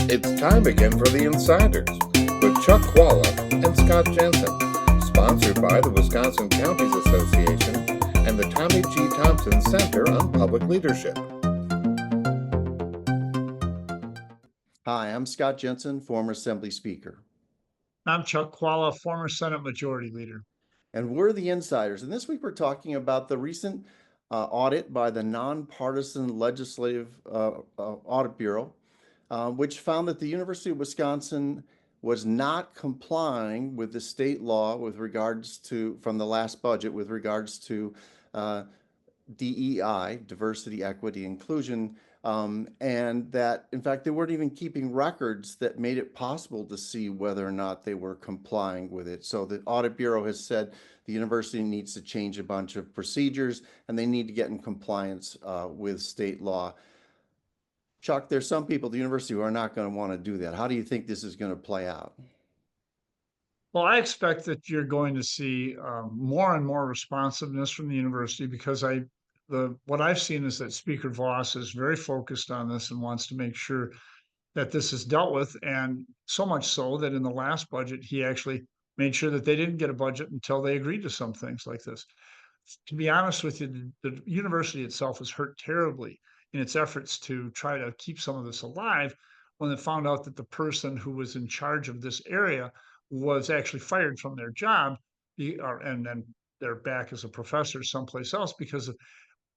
It's time again for the Insiders with Chuck Chvala and Scott Jensen, sponsored by the Wisconsin Counties Association and the Tommy G. Thompson Center on Public Leadership. Hi, I'm Scott Jensen, former Assembly Speaker. I'm Chuck Chvala, former Senate Majority Leader. And we're the Insiders. And this week we're talking about the recent audit by the Nonpartisan Legislative Audit Bureau, which found that the University of Wisconsin was not complying with the state law with regards to, from the last budget, with regards to DEI, diversity, equity, inclusion, and that, in fact, they weren't even keeping records that made it possible to see whether or not they were complying with it. So the Audit Bureau has said the university needs to change a bunch of procedures and they need to get in compliance with state law. Chuck, there's some people at the university who are not going to want to do that. How do you think this is going to play out? Well, I expect that you're going to see more and more responsiveness from the university because what I've seen is that Speaker Voss is very focused on this and wants to make sure that this is dealt with. And so much so that in the last budget, he actually made sure that they didn't get a budget until they agreed to some things like this. To be honest with you, the university itself was hurt terribly in its efforts to try to keep some of this alive when they found out that the person who was in charge of this area was actually fired from their job and then they're back as a professor someplace else because of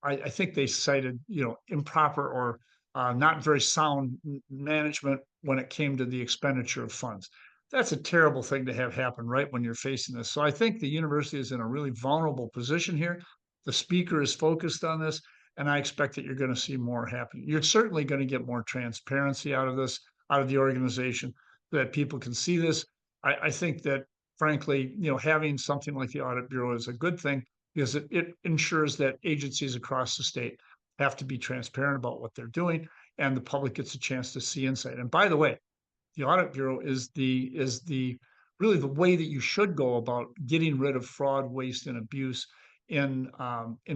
I think they cited, improper or not very sound management when it came to the expenditure of funds. That's a terrible thing to have happen right when you're facing this. So I think the university is in a really vulnerable position here. The speaker is focused on this, and I expect that you're going to see more happen. You're certainly going to get more transparency out of this, out of the organization, so that people can see this. I think that, frankly, having something like the Audit Bureau is a good thing, because it ensures that agencies across the state have to be transparent about what they're doing, and the public gets a chance to see insight. And by the way, the Audit Bureau is really the way that you should go about getting rid of fraud, waste, and abuse in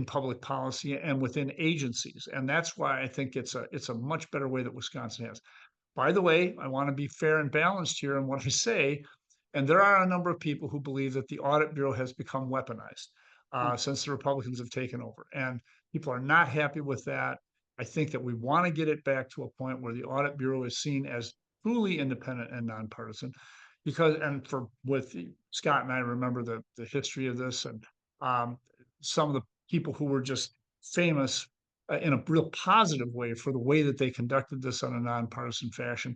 public policy and within agencies. And that's why I think it's a much better way that Wisconsin has. By the way, I want to be fair and balanced here in what I say, and there are a number of people who believe that the Audit Bureau has become weaponized since the Republicans have taken over. And people are not happy with that. I think that we want to get it back to a point where the Audit Bureau is seen as truly independent and nonpartisan. With Scott and I remember the history of this and some of the people who were just famous in a real positive way for the way that they conducted this on a nonpartisan fashion.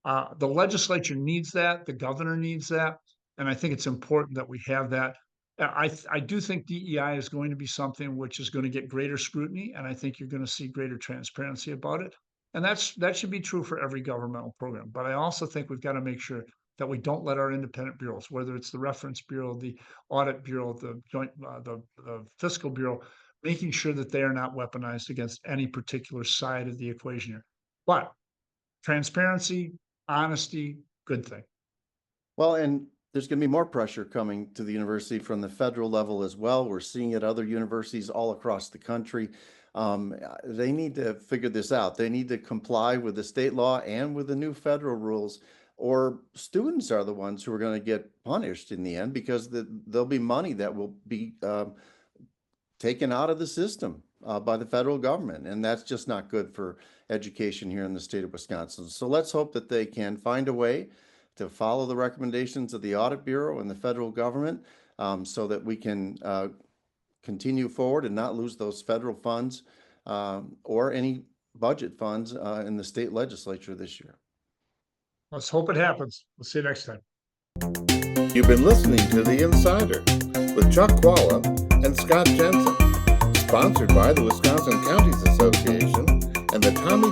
The legislature needs that. The governor needs that. And I think it's important that we have that. I do think DEI is going to be something which is going to get greater scrutiny, and I think you're going to see greater transparency about it. And that should be true for every governmental program. But I also think we've got to make sure that we don't let our independent bureaus, whether it's the Reference Bureau, the Audit Bureau, the Fiscal Bureau, making sure that they are not weaponized against any particular side of the equation here. But transparency, honesty, good thing. Well, and there's going to be more pressure coming to the university from the federal level as well. We're seeing it at other universities all across the country. They need to figure this out. They need to comply with the state law and with the new federal rules, or students are the ones who are going to get punished in the end because there'll be money that will be taken out of the system by the federal government. And that's just not good for education here in the state of Wisconsin. So let's hope that they can find a way to follow the recommendations of the Audit Bureau and the federal government so that we can continue forward and not lose those federal funds or any budget funds in the state legislature this year. Let's hope it happens. We'll see you next time. You've been listening to The Insider with Chuck Chvala and Scott Jensen, sponsored by the Wisconsin Counties Association and the Tommy